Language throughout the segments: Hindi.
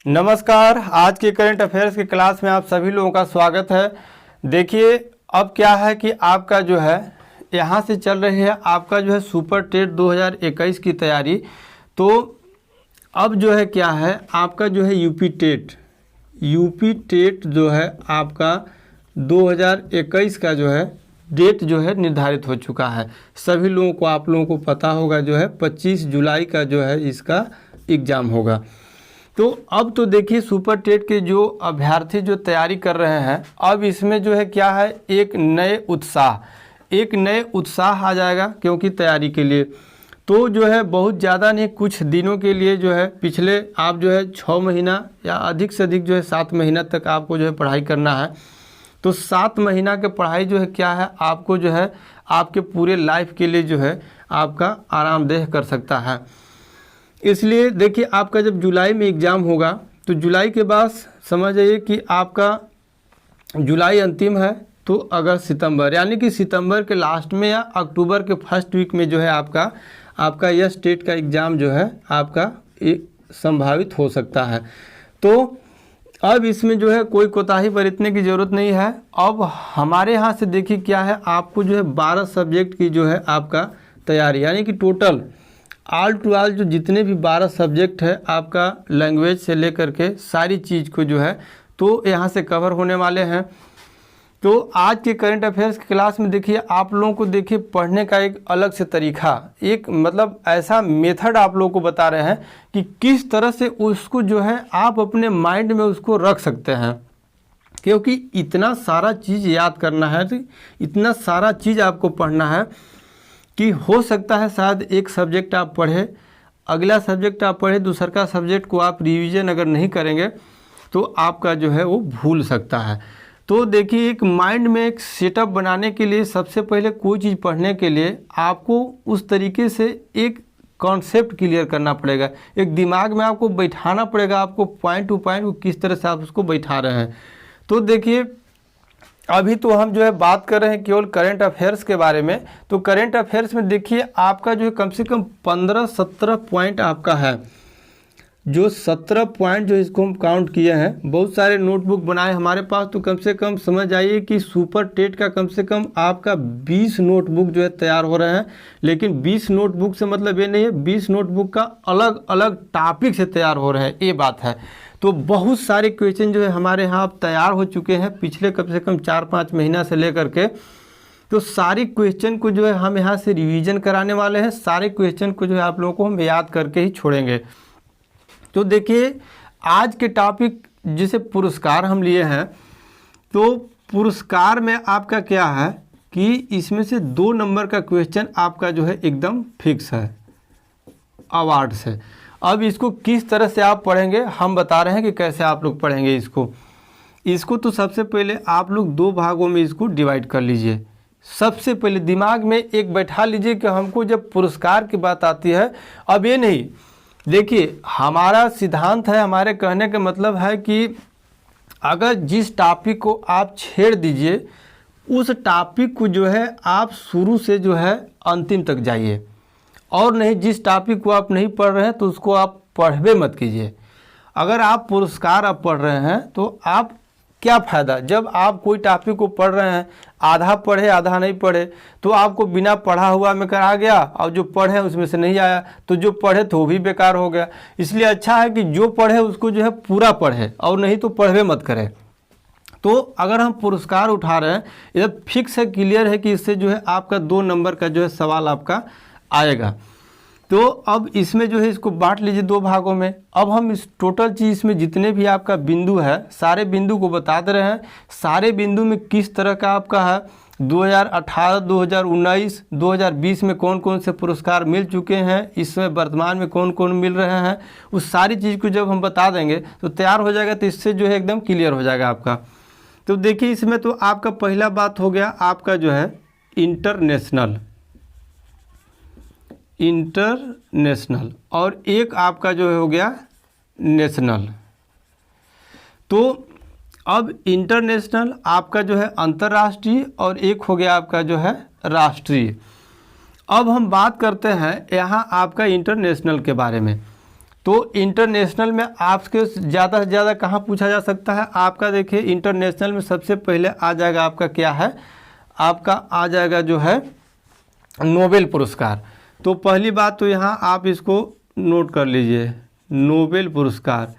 नमस्कार। आज के करंट अफेयर्स की क्लास में आप सभी लोगों का स्वागत है। देखिए अब क्या है कि आपका जो है यहाँ से चल रही है आपका जो है सुपर टेट 2021 की तैयारी। तो अब जो है क्या है आपका जो है यूपी टेट जो है आपका 2021 का जो है डेट जो है निर्धारित हो चुका है। सभी लोगों को आप लोगों को पता होगा जो है 25 जुलाई का जो है इसका एग्ज़ाम होगा। तो अब तो देखिए सुपर टेट के जो अभ्यर्थी जो तैयारी कर रहे हैं अब इसमें जो है क्या है एक नए उत्साह आ जाएगा, क्योंकि तैयारी के लिए तो जो है बहुत ज़्यादा नहीं, कुछ दिनों के लिए जो है पिछले आप जो है 6 महीना या अधिक से अधिक जो है 7 महीना तक आपको जो है पढ़ाई करना है। तो 7 महीना की पढ़ाई जो है क्या है आपको जो है आपके पूरे लाइफ के लिए जो है आपका आरामदेह कर सकता है। इसलिए देखिए आपका जब जुलाई में एग्ज़ाम होगा तो जुलाई के बाद समझ जाइए कि आपका जुलाई अंतिम है, तो अगस्त सितंबर यानी कि सितंबर के लास्ट में या अक्टूबर के फर्स्ट वीक में जो है आपका यह स्टेट का एग्ज़ाम जो है आपका संभावित हो सकता है। तो अब इसमें जो है कोई कोताही बरतने की ज़रूरत नहीं है। अब हमारे यहाँ से देखिए क्या है आपको जो है 12 सब्जेक्ट की जो है आपका तैयारी, यानी कि टोटल ऑल टू ऑल जो जितने भी 12 सब्जेक्ट है आपका लैंग्वेज से लेकर के सारी चीज़ को जो है तो यहाँ से कवर होने वाले हैं। तो आज के करंट अफेयर्स की क्लास में देखिए आप लोगों को देखिए पढ़ने का एक अलग से तरीका, एक मतलब ऐसा मेथड आप लोगों को बता रहे हैं कि किस तरह से उसको जो है आप अपने माइंड में उसको रख सकते हैं, क्योंकि इतना सारा चीज़ याद करना है, तो इतना सारा चीज़ आपको पढ़ना है कि हो सकता है शायद एक सब्जेक्ट आप पढ़े, अगला सब्जेक्ट आप पढ़े, दूसरा सब्जेक्ट को आप रिवीजन अगर नहीं करेंगे तो आपका जो है वो भूल सकता है। तो देखिए एक माइंड में एक सेटअप बनाने के लिए सबसे पहले कोई चीज़ पढ़ने के लिए आपको उस तरीके से एक कॉन्सेप्ट क्लियर करना पड़ेगा, एक दिमाग में आपको बैठाना पड़ेगा, आपको पॉइंट टू पॉइंट को किस तरह से आप उसको बैठा रहे हैं। तो देखिए अभी तो हम जो है बात कर रहे हैं केवल करंट अफेयर्स के बारे में। तो करंट अफेयर्स में देखिए आपका जो है कम से कम 15-17 पॉइंट आपका है, जो 17 पॉइंट जो इसको हम काउंट किए हैं। बहुत सारे नोटबुक बनाए हमारे पास, तो कम से कम समझ आइए कि सुपर टेट का कम से कम आपका 20 नोटबुक जो है तैयार हो रहे हैं। लेकिन 20 नोटबुक से मतलब ये नहीं है 20 नोटबुक का अलग अलग टॉपिक से तैयार हो रहे हैं, ये बात है। तो बहुत सारे क्वेश्चन जो है हमारे यहाँ अब तैयार हो चुके हैं पिछले कम से कम 4-5 महीना से लेकर के। तो सारी क्वेश्चन को जो है हम यहाँ से रिवीजन कराने वाले हैं, सारे क्वेश्चन को जो है आप लोगों को हम याद करके ही छोड़ेंगे। तो देखिए आज के टॉपिक जिसे पुरस्कार हम लिए हैं, तो पुरस्कार में आपका क्या है कि इसमें से 2 नंबर का क्वेश्चन आपका जो है एकदम फिक्स है अवार्ड से। अब इसको किस तरह से आप पढ़ेंगे हम बता रहे हैं कि कैसे आप लोग पढ़ेंगे इसको। तो सबसे पहले आप लोग 2 भागों में इसको डिवाइड कर लीजिए। सबसे पहले दिमाग में एक बैठा लीजिए कि हमको जब पुरस्कार की बात आती है, अब ये नहीं, देखिए हमारा सिद्धांत है, हमारे कहने का मतलब है कि अगर जिस टॉपिक को आप छेड़ दीजिए उस टॉपिक को जो है आप शुरू से जो है अंतिम तक जाइए, और नहीं जिस टॉपिक को आप नहीं पढ़ रहे हैं तो उसको आप पढ़वे मत कीजिए। अगर आप पुरस्कार आप पढ़ रहे हैं तो आप क्या फ़ायदा, जब आप कोई टॉपिक को पढ़ रहे हैं आधा पढ़े आधा नहीं पढ़े तो आपको बिना पढ़ा हुआ में करा गया, और जो पढ़े उसमें से नहीं आया तो जो पढ़े तो वो भी बेकार हो गया। इसलिए अच्छा है कि जो पढ़े उसको जो है पूरा पढ़े, और नहीं तो पढ़वे मत करें। तो अगर हम पुरस्कार उठा रहे हैं ये फिक्स है, क्लियर है कि इससे जो है आपका 2 नंबर का जो है सवाल आपका आएगा। तो अब इसमें जो है इसको बांट लीजिए 2 भागों में। अब हम इस टोटल चीज़ इसमें जितने भी आपका बिंदु है सारे बिंदु को बता दे रहे हैं, सारे बिंदु में किस तरह का आपका है 2018, 2019, 2020 में कौन कौन से पुरस्कार मिल चुके हैं, इसमें वर्तमान में कौन कौन मिल रहे हैं, उस सारी चीज़ को जब हम बता देंगे तो तैयार हो जाएगा। तो इससे जो है एकदम क्लियर हो जाएगा आपका। तो देखिए इसमें तो आपका पहला बात हो गया आपका जो है इंटरनेशनल, और एक आपका जो हो गया नेशनल। तो अब इंटरनेशनल आपका जो है अंतर्राष्ट्रीय, और एक हो गया आपका जो है राष्ट्रीय। अब हम बात करते हैं यहाँ आपका इंटरनेशनल के बारे में। तो इंटरनेशनल में आपके ज़्यादा से ज़्यादा कहाँ पूछा जा सकता है आपका, देखिए इंटरनेशनल में सबसे पहले आ जाएगा आपका क्या है, आपका आ जाएगा जो है नोबेल पुरस्कार। तो पहली बात तो यहाँ आप इसको नोट कर लीजिए, नोबेल पुरस्कार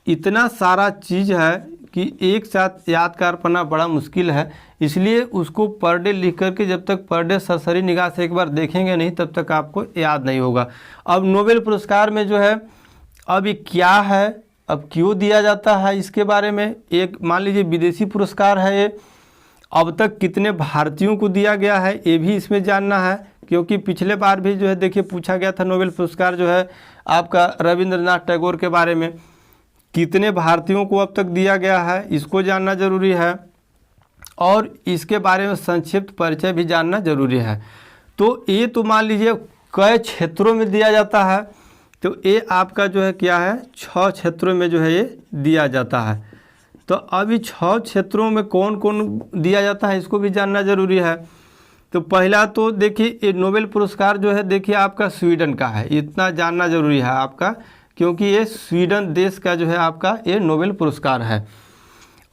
इतना सारा चीज़ है कि एक साथ याद कर पाना बड़ा मुश्किल है, इसलिए उसको पर डे लिख करके जब तक पर डे सरसरी निगाह से एक बार देखेंगे नहीं तब तक आपको याद नहीं होगा। अब नोबेल पुरस्कार में जो है अब ये क्या है, अब क्यों दिया जाता है, इसके बारे में एक मान लीजिए विदेशी पुरस्कार है ये, अब तक कितने भारतीयों को दिया गया है ये भी इसमें जानना है, क्योंकि पिछले बार भी जो है देखिए पूछा गया था नोबेल पुरस्कार जो है आपका रविंद्रनाथ टैगोर के बारे में, कितने भारतीयों को अब तक दिया गया है इसको जानना ज़रूरी है, और इसके बारे में संक्षिप्त परिचय भी जानना ज़रूरी है। तो ये तो मान लीजिए कई क्षेत्रों में दिया जाता है, तो ये आपका जो है क्या है 6 क्षेत्रों में जो है ये दिया जाता है। तो अभी 6 क्षेत्रों में कौन कौन दिया जाता है इसको भी जानना ज़रूरी है। तो पहला तो देखिए ये नोबेल पुरस्कार जो है देखिए आपका स्वीडन का है, इतना जानना ज़रूरी है आपका, क्योंकि ये स्वीडन देश का जो है आपका ये नोबेल पुरस्कार है।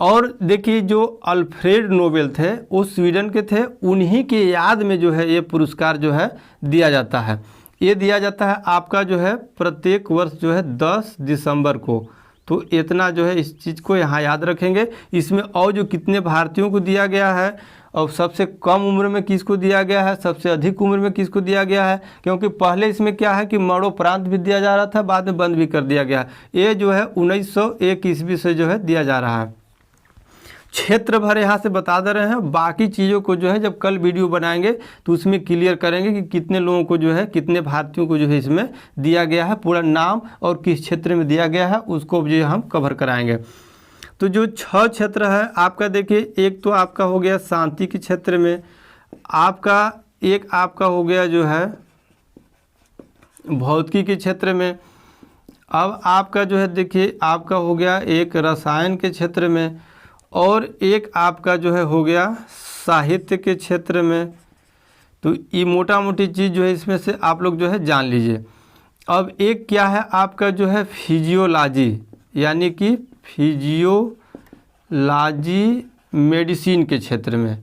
और देखिए जो अल्फ्रेड नोबेल थे वो स्वीडन के थे, उन्हीं के याद में जो है ये पुरस्कार जो है दिया जाता है। ये दिया जाता है आपका जो है प्रत्येक वर्ष जो है 10 दिसंबर को। तो इतना जो है इस चीज़ को यहाँ याद रखेंगे। इसमें और जो कितने भारतीयों को दिया गया है और सबसे कम उम्र में किसको दिया गया है, सबसे अधिक उम्र में किसको दिया गया है, क्योंकि पहले इसमें क्या है कि मरणोपरांत भी दिया जा रहा था, बाद में बंद भी कर दिया गया। ये जो है 1901 ईस्वी से जो है दिया जा रहा है। क्षेत्र भर यहाँ से बता दे रहे हैं, बाकी चीज़ों को जो है जब कल वीडियो बनाएंगे तो उसमें क्लियर करेंगे कि कितने लोगों को जो है कितने भारतीयों को जो है इसमें दिया गया है, पूरा नाम और किस क्षेत्र में दिया गया है उसको जो हम कवर कराएंगे। तो जो 6 क्षेत्र है आपका देखिए, एक तो आपका हो गया शांति के क्षेत्र में, आपका एक आपका हो गया जो है भौतिकी के क्षेत्र में, अब आपका जो है देखिए आपका हो गया एक रसायन के क्षेत्र में, और एक आपका जो है हो गया साहित्य के क्षेत्र में। तो ये मोटा मोटी चीज़ जो है इसमें से आप लोग जो है जान लीजिए। अब एक क्या है आपका जो है फिजियोलॉजी, यानी कि फिजियोलॉजी मेडिसिन के क्षेत्र में,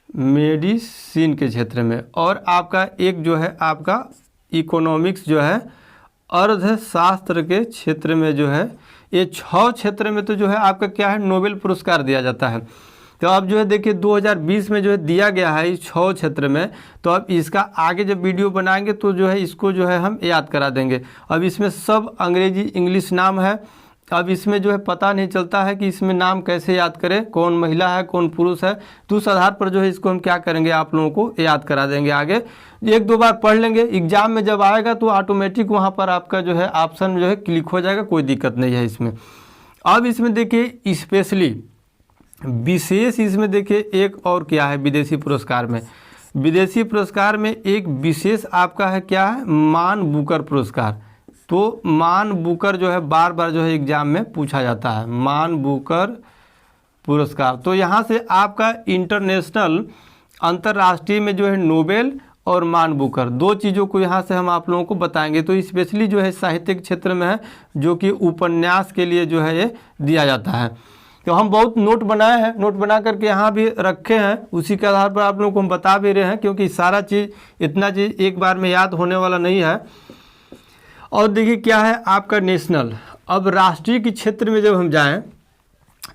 मेडिसिन के क्षेत्र में, और आपका एक जो है आपका इकोनॉमिक्स जो है अर्थशास्त्र के क्षेत्र में जो है। ये 6 क्षेत्र में तो जो है आपका क्या है नोबेल पुरस्कार दिया जाता है। तो अब जो है देखिए 2020 में जो है दिया गया है इस 6 क्षेत्र में, तो अब इसका आगे जब वीडियो बनाएंगे तो जो है इसको जो है हम याद करा देंगे। अब इसमें सब अंग्रेजी इंग्लिश नाम है, अब इसमें जो है पता नहीं चलता है कि इसमें नाम कैसे याद करें, कौन महिला है कौन पुरुष है, तो उस आधार पर जो है इसको हम क्या करेंगे आप लोगों को याद करा देंगे। आगे 1-2 बार पढ़ लेंगे, एग्जाम में जब आएगा तो ऑटोमेटिक वहाँ पर आपका जो है ऑप्शन जो है क्लिक हो जाएगा, कोई दिक्कत नहीं है इसमें। अब इसमें देखिए स्पेशली विशेष इसमें देखिए एक और क्या है विदेशी पुरस्कार में, विदेशी पुरस्कार में एक विशेष आपका है क्या है मान बुकर पुरस्कार। तो मान बुकर जो है बार बार जो है एग्जाम में पूछा जाता है, मान बुकर पुरस्कार। तो यहाँ से आपका इंटरनेशनल अंतर्राष्ट्रीय में जो है नोबेल और मान बुकर 2 चीज़ों को यहाँ से हम आप लोगों को बताएंगे। तो स्पेशली जो है साहित्य के क्षेत्र में है, जो कि उपन्यास के लिए जो है ये दिया जाता है। तो हम बहुत नोट बनाए हैं, नोट बना करके यहाँ भी रखे हैं, उसी के आधार पर आप लोगों को हम बता भी रहे हैं, क्योंकि सारा चीज़ इतना चीज़ एक बार में याद होने वाला नहीं है। और देखिए क्या है आपका नेशनल। अब राष्ट्रीय के क्षेत्र में जब हम जाएं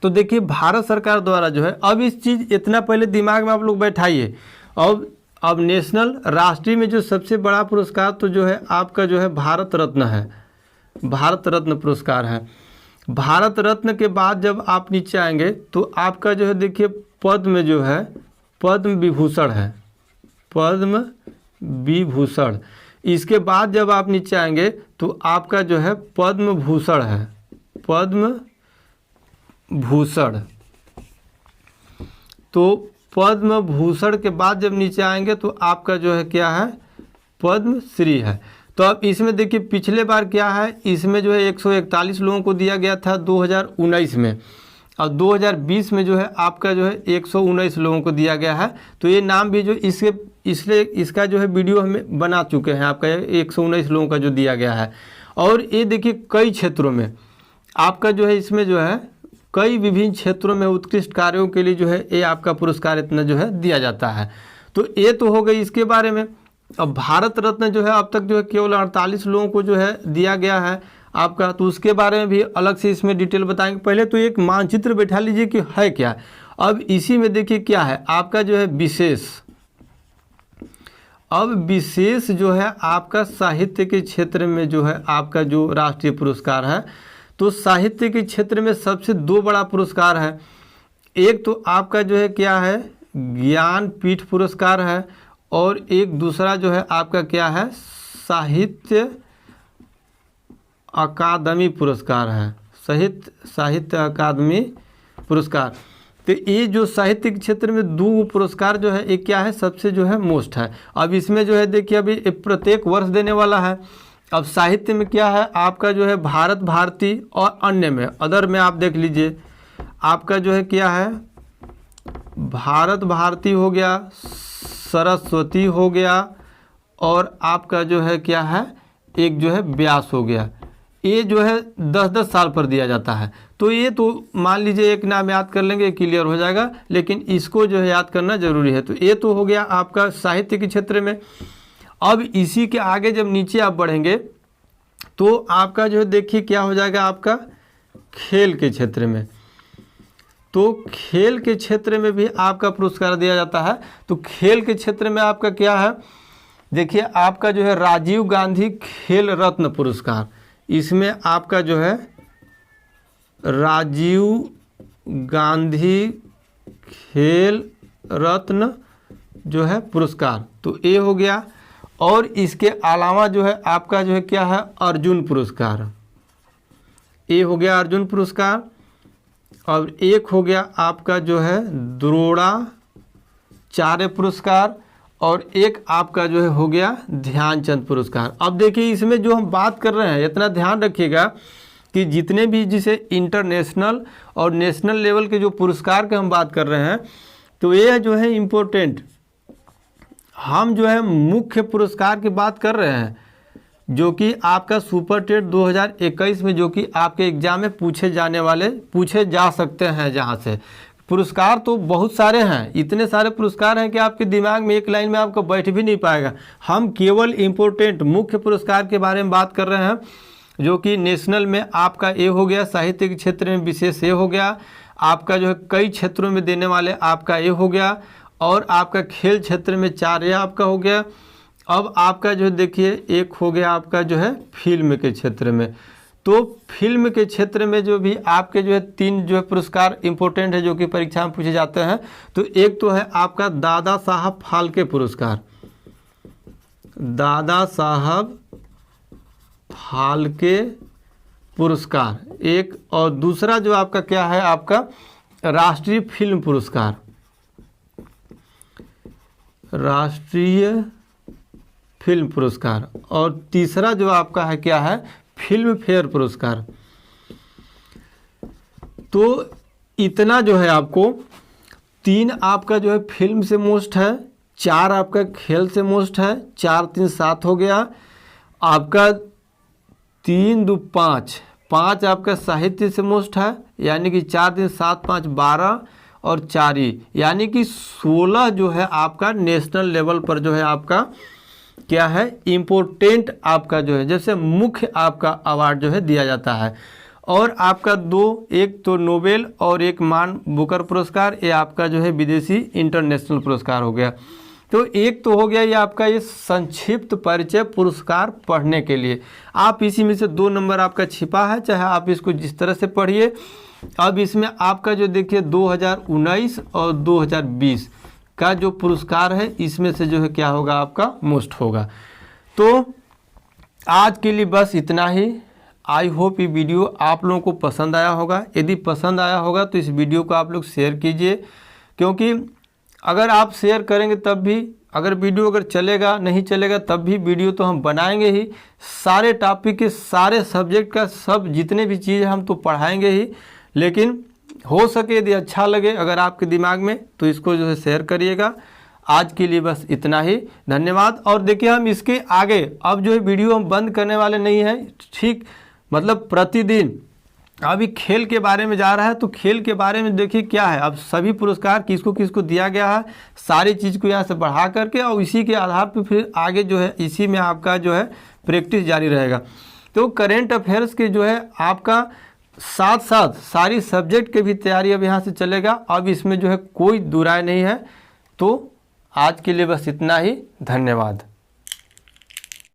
तो देखिए भारत सरकार द्वारा जो है, अब इस चीज़ इतना पहले दिमाग में आप लोग बैठाइए। अब नेशनल राष्ट्रीय में जो सबसे बड़ा पुरस्कार तो जो है आपका जो है भारत रत्न है, भारत रत्न पुरस्कार है। भारत रत्न के बाद जब आप नीचे आएंगे तो आपका जो है देखिए पद्म जो है पद्म विभूषण है, पद्म विभूषण। इसके बाद जब आप नीचे आएंगे तो आपका जो है पद्म भूषण है, पद्म भूषण। तो पद्म भूषण के बाद जब नीचे आएंगे तो आपका जो है क्या है पद्म श्री है। तो अब इसमें देखिए पिछले बार क्या है, इसमें जो है 141 लोगों को दिया गया था 2019 में, और 2020 में जो है आपका जो है 119 लोगों को दिया गया है। तो ये नाम भी जो इसलिए इसका जो है वीडियो हमें बना चुके हैं, आपका 119 लोगों का जो दिया गया है। और ये देखिए कई क्षेत्रों में आपका जो है इसमें जो है कई विभिन्न क्षेत्रों में उत्कृष्ट कार्यों के लिए जो है ये आपका पुरस्कार इतना जो है दिया जाता है। तो ये तो हो गई इसके बारे में। अब भारत रत्न जो है अब तक जो है केवल 48 लोगों को जो है दिया गया है आपका, तो उसके बारे में भी अलग से इसमें डिटेल बताएंगे। पहले तो एक मानचित्र बैठा लीजिए कि है क्या। अब इसी में देखिए क्या है आपका जो है विशेष। अब विशेष जो है आपका साहित्य के क्षेत्र में जो है आपका जो राष्ट्रीय पुरस्कार है, तो साहित्य के क्षेत्र में सबसे 2 बड़ा पुरस्कार है। एक तो आपका जो है क्या है ज्ञानपीठ पुरस्कार है, और एक दूसरा जो है आपका क्या है साहित्य अकादमी पुरस्कार है, साहित्य अकादमी पुरस्कार। तो ये जो साहित्य के क्षेत्र में 2 पुरस्कार जो है एक क्या है सबसे जो है मोस्ट है। अब इसमें जो है देखिए अभी प्रत्येक वर्ष देने वाला है। अब साहित्य में क्या है आपका जो है भारत भारती और अन्य में अदर में आप देख लीजिए आपका जो है क्या है भारत भारती हो गया, सरस्वती हो गया, और आपका जो है क्या है एक जो है व्यास हो गया। ये जो है 10-10 साल पर दिया जाता है। तो ये तो मान लीजिए एक नाम याद कर लेंगे क्लियर हो जाएगा, लेकिन इसको जो है याद करना जरूरी है। तो ये तो हो गया आपका साहित्य के क्षेत्र में। अब इसी के आगे जब नीचे आप बढ़ेंगे तो आपका जो है देखिए क्या हो जाएगा आपका खेल के क्षेत्र में। तो खेल के क्षेत्र में भी आपका पुरस्कार दिया जाता है। तो खेल के क्षेत्र में आपका क्या है देखिए आपका जो है राजीव गांधी खेल रत्न पुरस्कार। इसमें आपका जो है राजीव गांधी खेल रत्न जो है पुरस्कार, तो ये हो गया। और इसके अलावा जो है आपका जो है क्या है अर्जुन पुरस्कार, ये हो गया अर्जुन पुरस्कार। और एक हो गया आपका जो है द्रोणाचार्य पुरस्कार, और एक आपका जो है हो गया ध्यानचंद पुरस्कार। अब देखिए इसमें जो हम बात कर रहे हैं इतना ध्यान रखिएगा कि जितने भी जिसे इंटरनेशनल और नेशनल लेवल के जो पुरस्कार के हम बात कर रहे हैं, तो ये जो है इम्पोर्टेंट। हम जो है मुख्य पुरस्कार की बात कर रहे हैं जो कि आपका सुपर टेट 2021 में जो कि आपके एग्जाम में पूछे जा सकते हैं। जहाँ से पुरस्कार तो बहुत सारे हैं, इतने सारे पुरस्कार हैं कि आपके दिमाग में एक लाइन में आपको बैठ भी नहीं पाएगा। हम केवल इम्पोर्टेंट मुख्य पुरस्कार के बारे में बात कर रहे हैं, जो कि नेशनल में आपका ए हो गया, साहित्य के क्षेत्र में विशेष ए हो गया, आपका जो है कई क्षेत्रों में देने वाले आपका ए हो गया, और आपका खेल क्षेत्र में 4 ए आपका हो गया। अब आपका जो देखिए एक हो गया आपका जो है फिल्म के क्षेत्र में। तो फिल्म के क्षेत्र में जो भी आपके जो है 3 जो है पुरस्कार इंपॉर्टेंट है जो कि परीक्षा में पूछे जाते हैं। तो एक तो है आपका दादा साहब फाल्के पुरस्कार, दादा साहब फाल्के पुरस्कार एक, और दूसरा जो आपका क्या है आपका राष्ट्रीय फिल्म पुरस्कार, राष्ट्रीय फिल्म पुरस्कार, और तीसरा जो आपका है क्या है फिल्म फेयर पुरस्कार। तो इतना जो है आपको 3 आपका जो है फिल्म से मोस्ट है, 4 आपका खेल से मोस्ट है, 4 3 7 हो गया आपका, 3 2 5 5 आपका साहित्य से मोस्ट है, यानी कि 4 3 7 5 12 और 4 ही, यानी कि 16 जो है आपका नेशनल लेवल पर जो है आपका क्या है इम्पोर्टेंट आपका जो है जैसे मुख्य आपका अवार्ड जो है दिया जाता है। और आपका 2, एक तो नोबेल और एक मान बुकर पुरस्कार, ये आपका जो है विदेशी इंटरनेशनल पुरस्कार हो गया। तो एक तो हो गया ये आपका ये संक्षिप्त परिचय पुरस्कार पढ़ने के लिए। आप इसी में से 2 नंबर आपका छिपा है, चाहे आप इसको जिस तरह से पढ़िए। अब इसमें आपका जो देखिए 2019 और 2020 का जो पुरस्कार है इसमें से जो है क्या होगा आपका मोस्ट होगा। तो आज के लिए बस इतना ही। आई होप ये वीडियो आप लोगों को पसंद आया होगा। यदि पसंद आया होगा तो इस वीडियो को आप लोग शेयर कीजिए, क्योंकि अगर आप शेयर करेंगे तब भी, अगर वीडियो अगर चलेगा नहीं चलेगा तब भी वीडियो तो हम बनाएंगे ही। सारे टॉपिक के सारे सब्जेक्ट का सब जितने भी चीज़ हम तो पढ़ाएंगे ही, लेकिन हो सके यदि अच्छा लगे अगर आपके दिमाग में तो इसको जो है शेयर करिएगा। आज के लिए बस इतना ही, धन्यवाद। और देखिए हम इसके आगे अब जो है वीडियो हम बंद करने वाले नहीं हैं, ठीक, मतलब प्रतिदिन अभी खेल के बारे में जा रहा है, तो खेल के बारे में देखिए क्या है, अब सभी पुरस्कार किसको किसको दिया गया है, सारी चीज़ को यहाँ से बढ़ा करके और इसी के आधार पर फिर आगे जो है इसी में आपका जो है प्रैक्टिस जारी रहेगा। तो करेंट अफेयर्स के जो है आपका साथ साथ सारी सब्जेक्ट के भी तैयारी अब यहाँ से चलेगा, अब इसमें जो है कोई दुराय नहीं है। तो आज के लिए बस इतना ही, धन्यवाद।